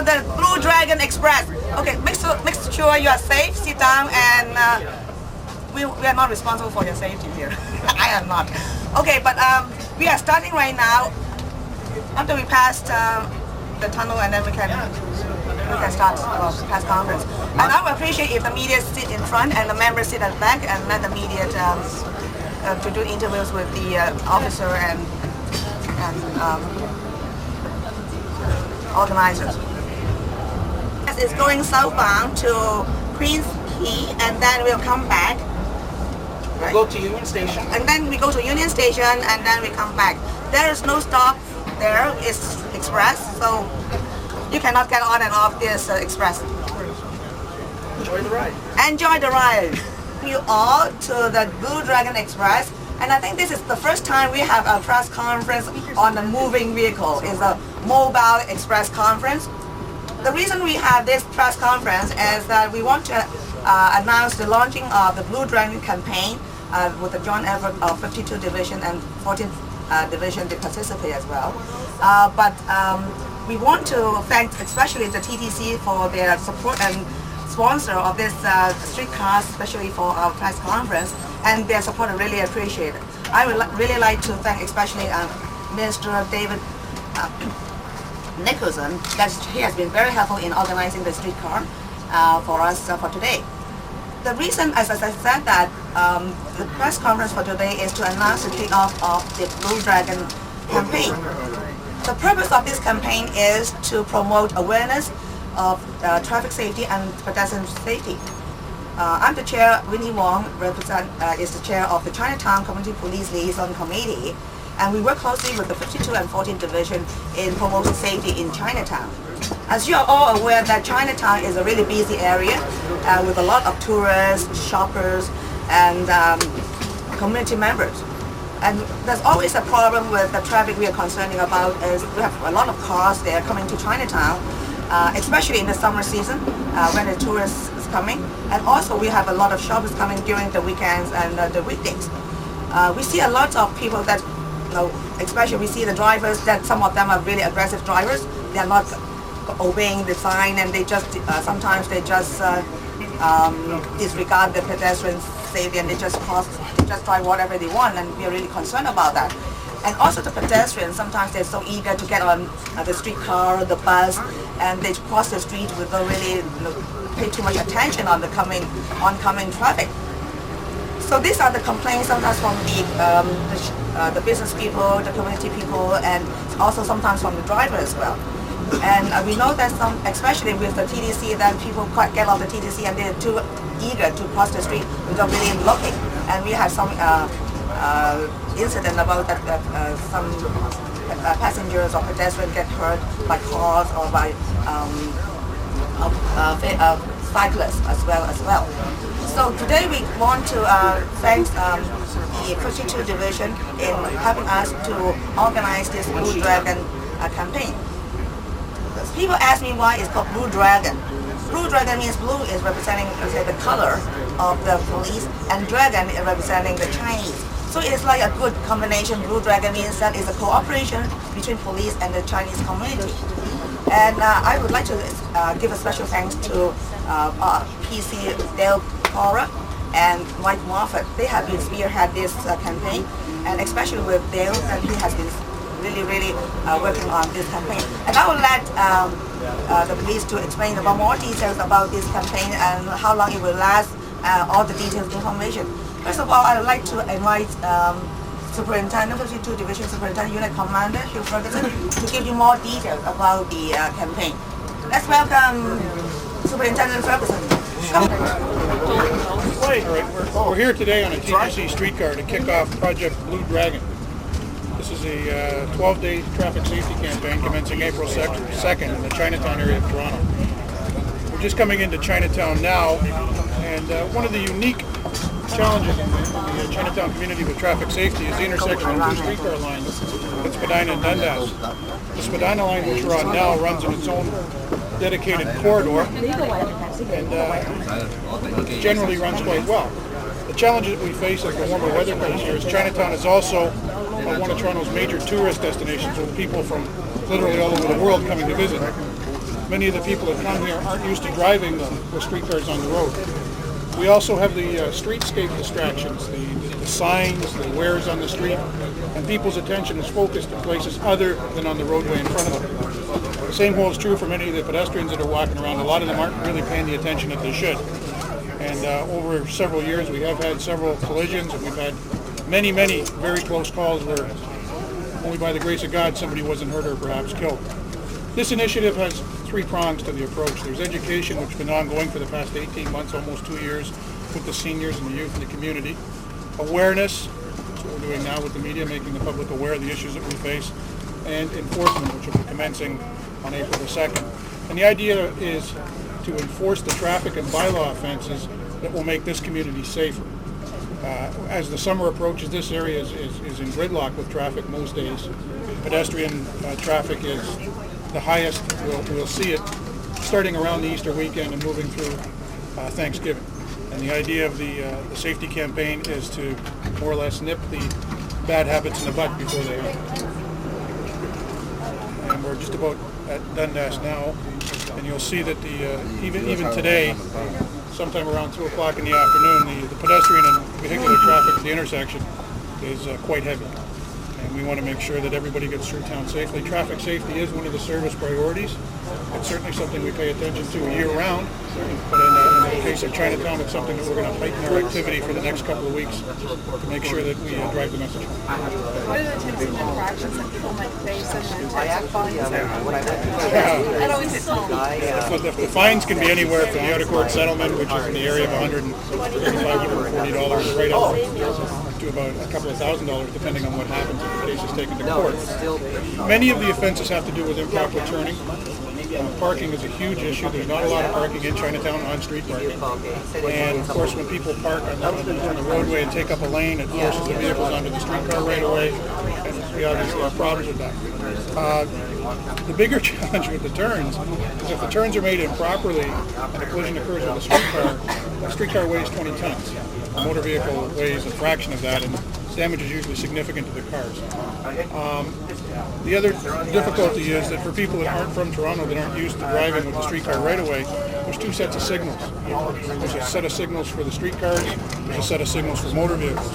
the Blue Dragon Express. Okay, make sure you are safe, sit down, and we are not responsible for your safety here. I am not. Okay, but we are starting right now. After we pass the tunnel, and then we can start press conference. And I would appreciate if the media sit in front and the members sit at the back, and let the media to do interviews with the officer and organizers. It's going southbound to Queen's Quay, and then we'll come back. We'll go to Union Station. And then we go to Union Station, and then we come back. There is no stop there. It's express, so you cannot get on and off this express. Enjoy the ride. Enjoy the ride. You all to the Blue Dragon Express, and I think this is the first time we have a press conference on a moving vehicle. It's a mobile express conference. The reason we have this press conference is that we want to announce the launching of the Blue Dragon campaign with the joint effort of 52 Division and 14th Division to participate as well. But we want to thank especially the TTC for their support and sponsor of this streetcar, especially for our press conference, and their support I really appreciate it. I would really like to thank especially Minister David Nicholson, that he has been very helpful in organizing the streetcar for us for today. The reason, as I said, that the press conference for today is to announce the kickoff of the Blue Dragon campaign. The purpose of this campaign is to promote awareness of traffic safety and pedestrian safety. I'm the chair, Winnie Wong, is the chair of the Chinatown Community Police Liaison Committee, and we work closely with the 52 and 14th Division in promoting safety in Chinatown. As you are all aware that Chinatown is a really busy area with a lot of tourists, shoppers, and community members. And there's always a problem with the traffic we are concerning about is we have a lot of cars there coming to Chinatown, especially in the summer season when the tourists is coming. And also we have a lot of shoppers coming during the weekends and the weekdays. We see a lot of people that, especially we see the drivers that some of them are really aggressive drivers. They are not obeying the sign, and they just sometimes they just disregard the pedestrian safety, and they just drive whatever they want, and we are really concerned about that. And also the pedestrians, sometimes they're so eager to get on the streetcar, the bus, and they cross the street without really pay too much attention on the oncoming traffic. So these are the complaints sometimes from the business people, the community people, and also sometimes from the driver as well. And we know that especially with the TTC, that people get off the TTC and they're too eager to cross the street without really looking. And we had some incident about that some passengers or pedestrians get hurt by cars or by cyclists as well. So today we want to thank the 52 Division in helping us to organize this Blue Dragon campaign. People ask me why it's called Blue Dragon. Blue Dragon means blue is representing the color of the police, and dragon is representing the Chinese. So it's like a good combination. Blue Dragon means that it's a cooperation between police and the Chinese community. And I would like to give a special thanks to PC Dale Cora and Mike Moffat. They have been spearhead this campaign, and especially with Dale, and he has been really working on this campaign. And I will let the police to explain about more details about this campaign and how long it will last, all the detailed information. First of all, I would like to invite Superintendent 52 Division Superintendent Unit Commander Hugh Ferguson to give you more details about the campaign. Let's welcome Superintendent Ferguson. We're here today on a TTC streetcar to kick off Project Blue Dragon. This is a 12-day traffic safety campaign commencing April 2nd in the Chinatown area of Toronto. We're just coming into Chinatown now, and one of the unique challenges in the Chinatown community with traffic safety is the intersection of two streetcar lines at Spadina and Dundas. The Spadina line, which we're on now, runs in its own dedicated corridor and generally runs quite well. The challenge that we face as the warmer weather comes here is Chinatown is also one of Toronto's major tourist destinations with people from literally all over the world coming to visit. many of the people that come here aren't used to driving the streetcars on the road. We also have the streetscape distractions, the signs, the wares on the street, and people's attention is focused in places other than on the roadway in front of them. The same holds true for many of the pedestrians that are walking around. A lot of them aren't really paying the attention that they should. And over several years we have had several collisions, and we've had many, many very close calls where only by the grace of God somebody wasn't hurt or perhaps killed. This initiative has three prongs to the approach. There's education, which has been ongoing for the past 18 months, almost 2 years, with the seniors and the youth in the community. Awareness, that's what we're doing now with the media, making the public aware of the issues that we face. And enforcement, which will be commencing on April the 2nd. And the idea is to enforce the traffic and bylaw offenses that will make this community safer. As the summer approaches, this area is in gridlock with traffic most days. Pedestrian traffic is the highest. We'll see it starting around the Easter weekend and moving through Thanksgiving. And the idea of the safety campaign is to more or less nip the bad habits in the bud before they happen. And we're just about at Dundas now, and you'll see that even today, sometime around 2 o'clock in the afternoon, the pedestrian and vehicular traffic at the intersection is quite heavy. And we want to make sure that everybody gets through town safely. Traffic safety is one of the service priorities. It's certainly something we pay attention to year-round, but in the case of Chinatown, it's something that we're going to heighten our activity for the next couple of weeks to make sure that we drive the message home. What are the types of infractions that people might face and the types of fines? That always hits home. The fines can be anywhere from the out-of-court settlement, which is in the area of $135, $140, right up to about a couple of $1,000, depending on what happens if the case is taken to court. Many of the offenses have to do with improper turning. Parking is a huge issue. There's not a lot of parking in Chinatown on street parking. And of course, when people park on the roadway and take up a lane, it forces the vehicles onto the streetcar right away. And we obviously have problems with that. The bigger challenge with the turns is if the turns are made improperly and a collision occurs with a streetcar weighs 20 tons. A motor vehicle weighs a fraction of that, and damage is usually significant to the cars. The other difficulty is that for people that aren't from Toronto, that aren't used to driving with the streetcar right away, there's two sets of signals. There's a set of signals for the streetcars, there's a set of signals for motor vehicles.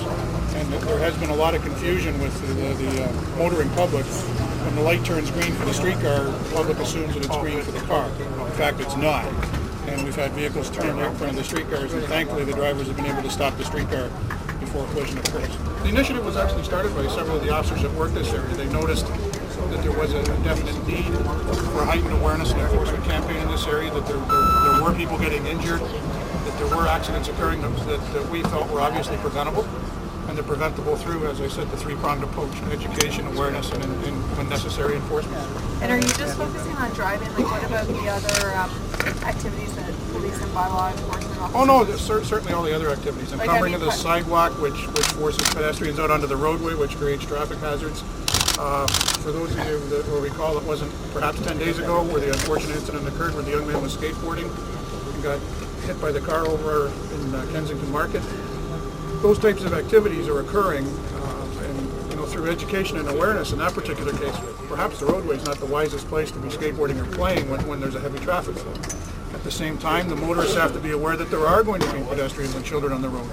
And there has been a lot of confusion with the motoring public. When the light turns green for the streetcar, the public assumes that it's green for the car. In fact, it's not. And we've had vehicles turn right in front of the streetcars, and thankfully the drivers have been able to stop the streetcar before a collision occurs. The initiative was actually started by several of the officers that work this area. They noticed that there was a definite need for a heightened awareness and enforcement campaign in this area, that there were people getting injured, that there were accidents occurring that we felt were obviously preventable. And they're preventable through, as I said, the three-pronged approach: education, awareness, and when necessary, enforcement. And are you just focusing on driving? Like, what about the other activities that police and bylaw enforcement officers? Oh no, there's certainly all the other activities. Encumbering of the sidewalk, which forces pedestrians out onto the roadway, which creates traffic hazards. For those of you that will recall, it wasn't perhaps 10 days ago where the unfortunate incident occurred where the young man was skateboarding and got hit by the car over in Kensington Market. Those types of activities are occurring, and through education and awareness in that particular case, perhaps the roadway is not the wisest place to be skateboarding or playing when there's a heavy traffic flow. At the same time, the motorists have to be aware that there are going to be pedestrians and children on the road.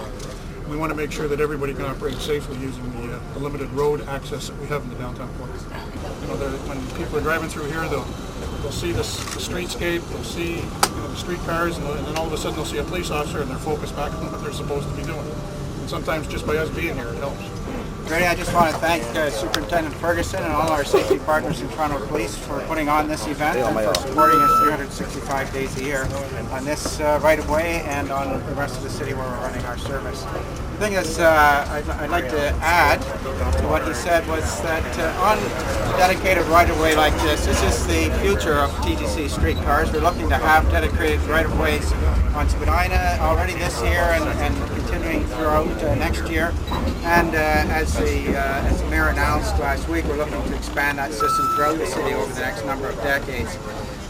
We want to make sure that everybody can operate safely using the limited road access that we have in the downtown core. When people are driving through here, they'll see the streetscape, they'll see the streetcars, and then all of a sudden they'll see a police officer and they're focused back on what they're supposed to be doing. And sometimes just by us being here, it helps. Grady, I just want to thank Superintendent Ferguson and all our safety partners in Toronto Police for putting on this event and for supporting us 365 days a year on this right-of-way and on the rest of the city where we're running our service. The thing is, I'd like to add to what he said was that on a dedicated right-of-way like this is the future of TTC streetcars. We're looking to have dedicated right-of-ways on Spadina already this year and continuing throughout next year. And as the mayor announced last week, we're looking to expand that system throughout the city over the next number of decades.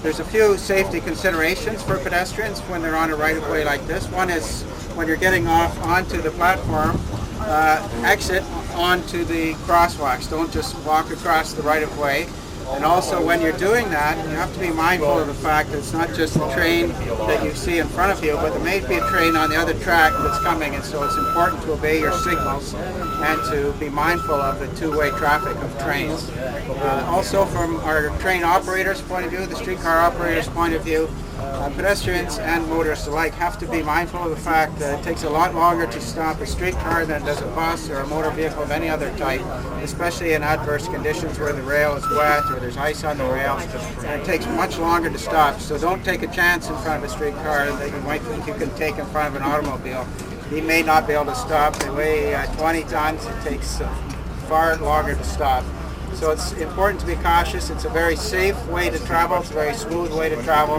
There's a few safety considerations for pedestrians when they're on a right-of-way like this. One is when you're getting off onto the platform, exit onto the crosswalks. Don't just walk across the right-of-way. And also when you're doing that, you have to be mindful of the fact that it's not just the train that you see in front of you, but there may be a train on the other track that's coming, and so it's important to obey your signals and to be mindful of the two-way traffic of trains. Also from our train operators' point of view, the streetcar operators' point of view, pedestrians and motorists alike have to be mindful of the fact that it takes a lot longer to stop a streetcar than it does a bus or a motor vehicle of any other type, especially in adverse conditions where the rail is wet or there's ice on the rail. And it takes much longer to stop, so don't take a chance in front of a streetcar that you might think you can take in front of an automobile. He may not be able to stop. They weigh 20 tons. It takes far longer to stop. So it's important to be cautious. It's a very safe way to travel. It's a very smooth way to travel.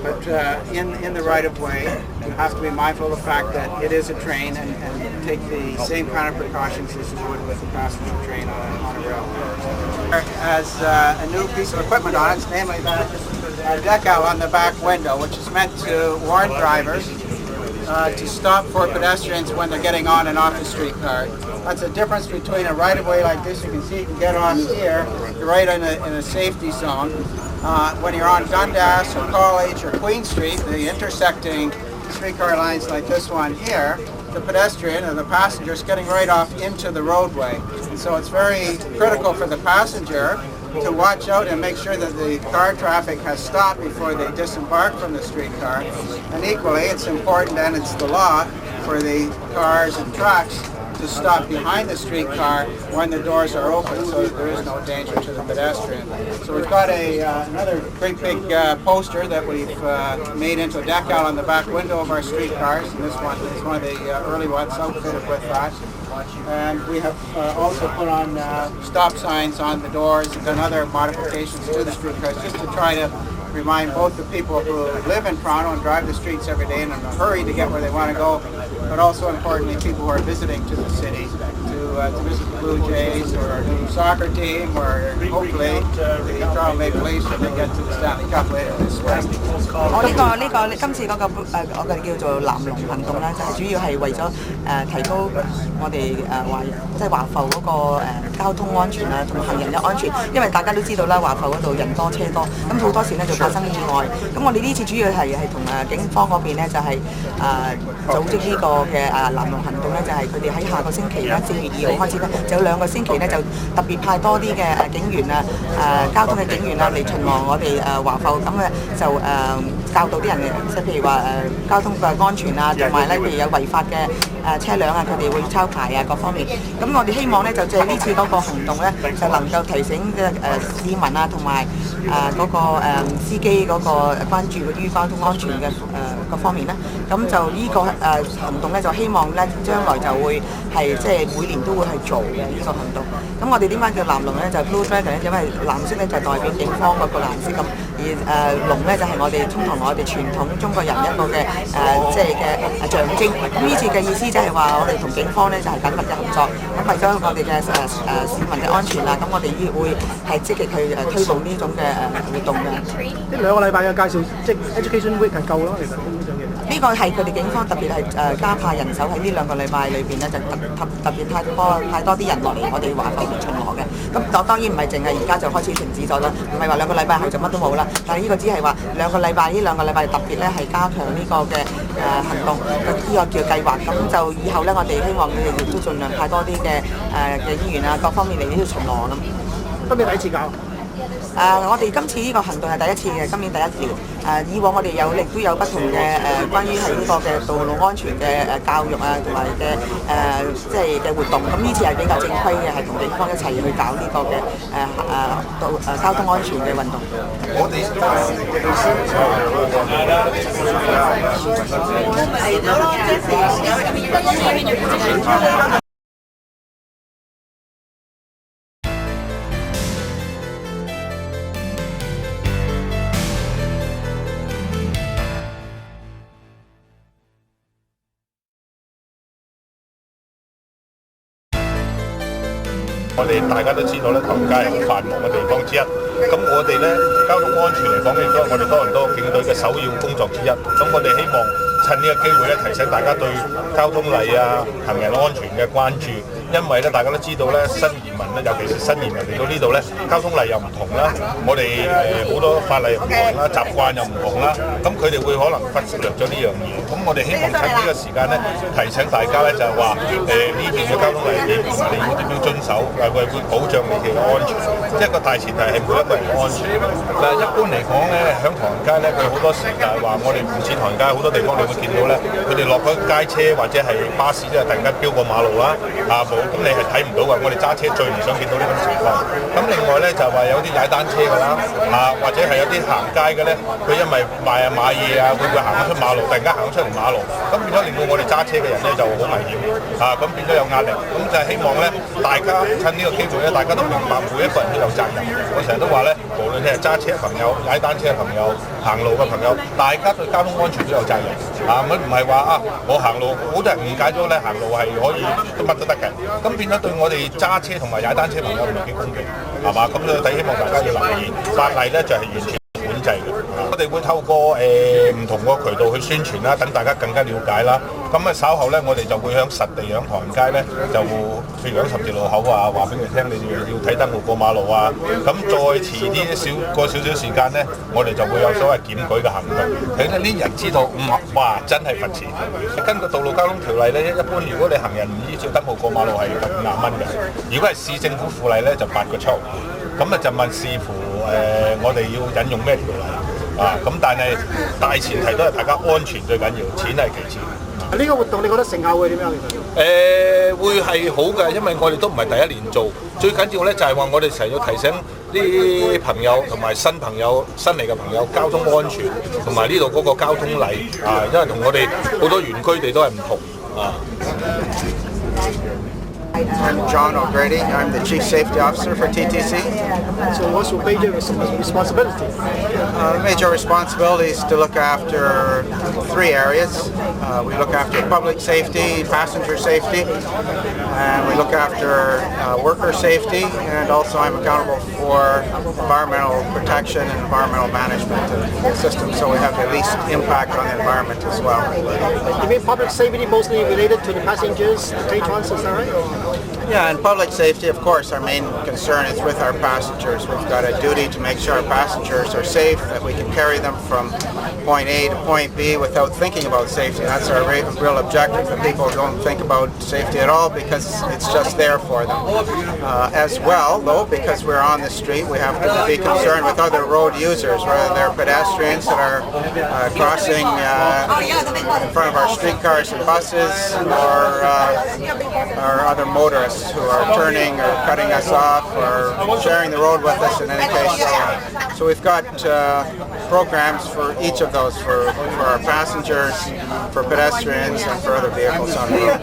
But in the right-of-way, you have to be mindful of the fact that it is a train and take the same kind of precautions as you would with a passenger train on a rail. Has a new piece of equipment on it, namely that decal on the back window, which is meant to warn drivers to stop for pedestrians when they're getting on and off the streetcar. That's the difference between a right-of-way like this. You can see you can get on here, you're right in a safety zone. When you're on Dundas or College or Queen Street, the intersecting streetcar lines like this one here, the pedestrian and the passenger is getting right off into the roadway. And so it's very critical for the passenger to watch out and make sure that the car traffic has stopped before they disembark from the streetcar. And equally, it's important, and it's the law, for the cars and trucks to stop behind the streetcar when the doors are open, so that there is no danger to the pedestrian. So we've got another great big poster that we've made into a decal on the back window of our streetcars, and this one is one of the early ones outfitted with that. And we have also put on stop signs on the doors and done other modifications to the streetcars just to try to remind both the people who live in Toronto and drive the streets every day and in a hurry to get where they want to go, but also importantly people who are visiting to the city to visit the Blue Jays or our new soccer team, or hopefully the Toronto Maple Leafs when they get to the Stanley Cup later this spring. 今次嗰個我哋叫做南龍行動啦，就係主要係為咗提高我哋即係華埠嗰個交通安全啊，同行人嘅安全。因為大家都知道啦，華埠嗰度人多車多，咁好多時咧就發生意外。咁我哋呢次主要係同警方嗰邊咧就係組織呢個嘅南龍行動咧，就係佢哋喺下個星期咧4月2號開始咧，就有2個星期咧就特別派多啲嘅警員啊交通嘅警員啊嚟巡邏我哋華埠，咁咧就教導啲人即係譬如話交通嘅安全啊，同埋咧譬如有違法嘅車輛啊，佢哋會抄牌啊各方面。咁我哋希望咧就借呢次嗰個行動咧，就能夠提醒嘅市民啊，同埋嗰個司機嗰個關注於交通安全嘅各方面咧。咁就呢個行動咧，就希望咧將來就會係即係每年都會去做嘅呢個行動。咁我哋點解叫藍龍咧？就 Blue Dragon 咧，因為藍色咧就代表警方嗰個藍色咁，而龍咧就係我哋通常我哋傳統中國人一個嘅即係嘅象徵。咁呢次嘅意思就係話我哋同警方咧就係緊密嘅合作，咁為咗我哋嘅市民嘅安全啦，咁我哋會係積極去推動呢種嘅活動嘅。呢2個禮拜嘅介紹，即係 Education Week 係夠咯，其實呢樣嘢。呢個係佢哋警方特別係加派人手喺呢2個禮拜裏邊咧，就特別派多啲人落嚟我哋華埠巡邏嘅。咁當然唔係淨係而家就開始停止咗啦，唔係話2個禮拜後就乜都冇啦。但係呢個只係話2個禮拜，呢2個禮拜特別咧係加強呢個嘅行動，呢個叫計劃。咁就以後咧，我哋希望佢哋亦都盡量派多啲嘅警員啊，各方面嚟呢度巡邏啦。今年第一次搞。我哋今次呢個行動係第一次嘅，今年第1年。以往我哋亦都有不同嘅關於係呢個嘅道路安全嘅教育啊，同埋嘅即係嘅活動。咁呢次係比較正規嘅，係同警方一齊去搞呢個嘅交通安全嘅運動。我哋大家都知道咧，頭街係好繁忙嘅地方之一。咁我哋咧交通安全嚟講，亦都係我哋多倫多警隊嘅首要工作之一。咁我哋希望趁呢個機會咧，提醒大家對交通禮啊、行人安全嘅關注，因為咧大家都知道咧新移民咧，尤其是新移民嚟到呢度咧，交通例又唔同啦，我哋好多法例又唔同啦，習慣又唔同啦，咁佢哋會可能忽略咗呢樣嘢。咁我哋希望趁呢個時間咧，提醒大家咧就係話呢邊嘅交通例點同埋你要點樣遵守，為會保障你哋嘅安全。即係個大前提係每一個人嘅安全。嗱，一般嚟講咧，喺唐人街咧，佢好多時就係話我哋唔似唐人街好多地方你會見到咧，佢哋落咗街車或者係巴士咧，突然間飆過馬路啦，冇，咁你係睇唔到㗎。我哋揸車最唔想見到呢種情況。咁另外咧就係話有啲踩單車㗎啦，或者係有啲行街嘅咧，佢因為買嘢啊，會唔會行咗出馬路，突然間行咗出嚟馬路，咁變咗令到我哋揸車嘅人咧就好危險，咁變咗有壓力。咁就係希望咧，大家趁呢個機會咧，大家都明白每一個人都有責任。我成日都話咧，無論你係揸車嘅朋友、踩單車嘅朋友、行路嘅朋友，大家對交通安全都有責任。唔係話我行路，好多人誤解咗咧，行路係可以乜都得嘅。咁變咗對我哋揸車同埋踩單車朋友唔係幾公平，係嘛？咁所以希望大家要留意法例咧，就係完全管制嘅。我哋會透過唔同個渠道去宣傳啦，等大家更加了解啦。咁稍後咧，我哋就會響實地響唐人街咧，就譬如響十字路口話俾佢聽，你要睇燈號過馬路啊。咁再遲啲過少少時間咧，我哋就會有所謂檢舉嘅行動，睇呢啲人知道，哇，真係罰錢。根據道路交通條例咧，一般如果你行人唔依照燈號過馬路係罰50蚊嘅，如果係市政府附例咧就8個抽。咁就問視乎我哋要引用咩條例咁但係大前提都係大家安全最緊要，錢係其次。呢個活動你覺得成效會點樣？會係好嘅，因為我哋都唔係第一年做，最緊要咧就係話我哋成日要提醒啲朋友同埋新嚟嘅朋友交通安全，同埋呢度嗰個交通例因為同我哋好多原居地都係唔同I'm John O'Grady. I'm the Chief Safety Officer for TTC. So what's your major responsibility? Major responsibility is to look after 3 areas. We look after public safety, passenger safety, and we look after worker safety, and also I'm accountable for environmental protection and environmental management of the system, so we have the least impact on the environment as well. You mean public safety mostly related to the passengers, the patrons, is that right? Yeah, and public safety, of course, our main concern is with our passengers. We've got a duty to make sure our passengers are safe, that we can carry them from point A to point B without thinking about safety. That's our real objective, that people don't think about safety at all because it's just there for them. As well, though, because we're on the street, we have to be concerned with other road users, whether they're pedestrians that are crossing in front of our streetcars and buses, or other motorists who are turning or cutting us off or sharing the road with us in any case. So we've got programs for each of those, for our passengers, for pedestrians, and for other vehicles on the road.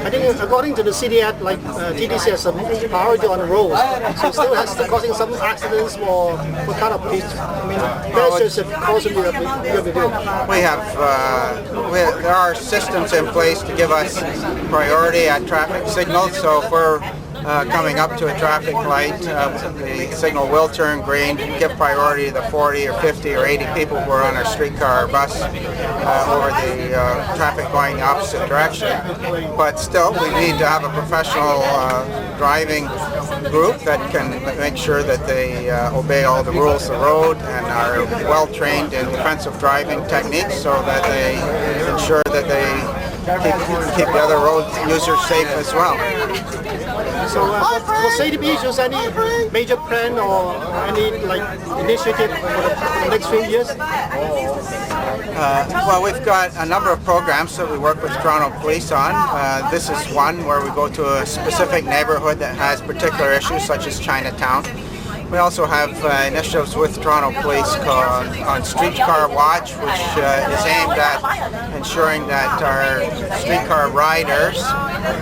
I think according to the city Act, TTC has some priority on the road, so it still has causing some accidents or what kind of measures and caution you have to do? There are systems in place to give us priority at traffic signals, so if we're coming up to a traffic light, the signal will turn green, give priority to the 40 or 50 or 80 people who are on our streetcar or bus over the traffic going the opposite direction. But still, we need to have a professional driving group that can make sure that they obey all the rules of the road and are well trained in defensive driving techniques, so that they ensure that they keep the other road users safe as well. So for safety issues, any major plan or any initiative for the next few years? Well, we've got a number of programs that we work with Toronto Police on. This is one where we go to a specific neighborhood that has particular issues, such as Chinatown. We also have initiatives with Toronto Police on Streetcar Watch, which is aimed at ensuring that our streetcar riders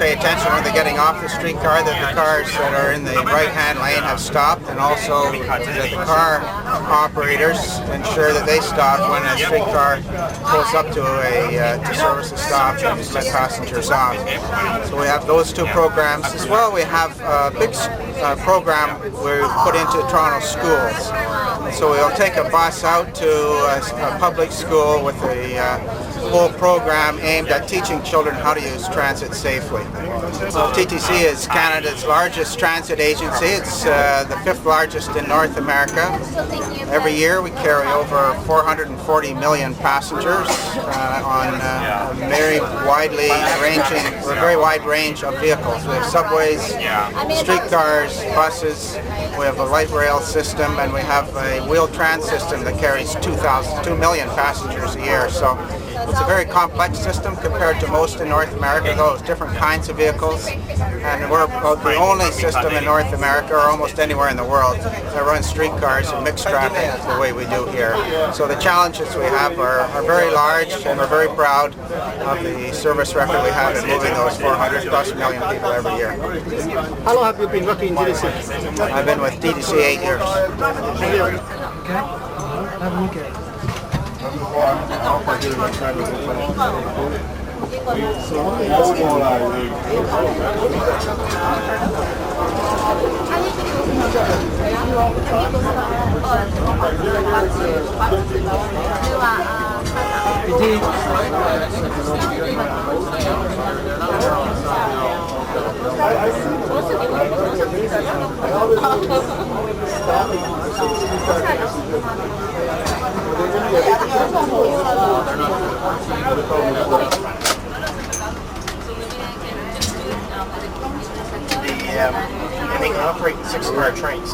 pay attention when they're getting off the streetcar, that the cars that are in the right-hand lane have stopped, and also that the car operators ensure that they stop when a streetcar pulls up to service a stop and let passengers off. So we have those 2 programs. As well, we have a big program we've put into Toronto schools. So we'll take a bus out to a public school with a whole program aimed at teaching children how to use transit safely. So TTC is Canada's largest transit agency. It's the 5th largest in North America. Every year we carry over 440 million passengers on a very wide range of vehicles. We have subways, streetcars, buses, we have a light rail system, and we have a wheel trans system that carries 2 million passengers a year. So it's a very complex system compared to most in North America, those different kinds of vehicles. And we're about the only system in North America or almost anywhere in the world that runs streetcars and mixed traffic the way we do here. So the challenges we have are very large, and we're very proud of the service record we have in moving those 400+ million people every year. How long have you been working in TDC? I've been with TDC 8 years. And they can operate 6-car trains.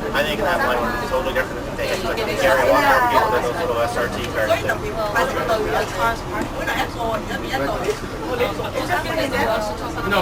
I think that one is totally different than they carry a lot more people than those little SRT cars do. No.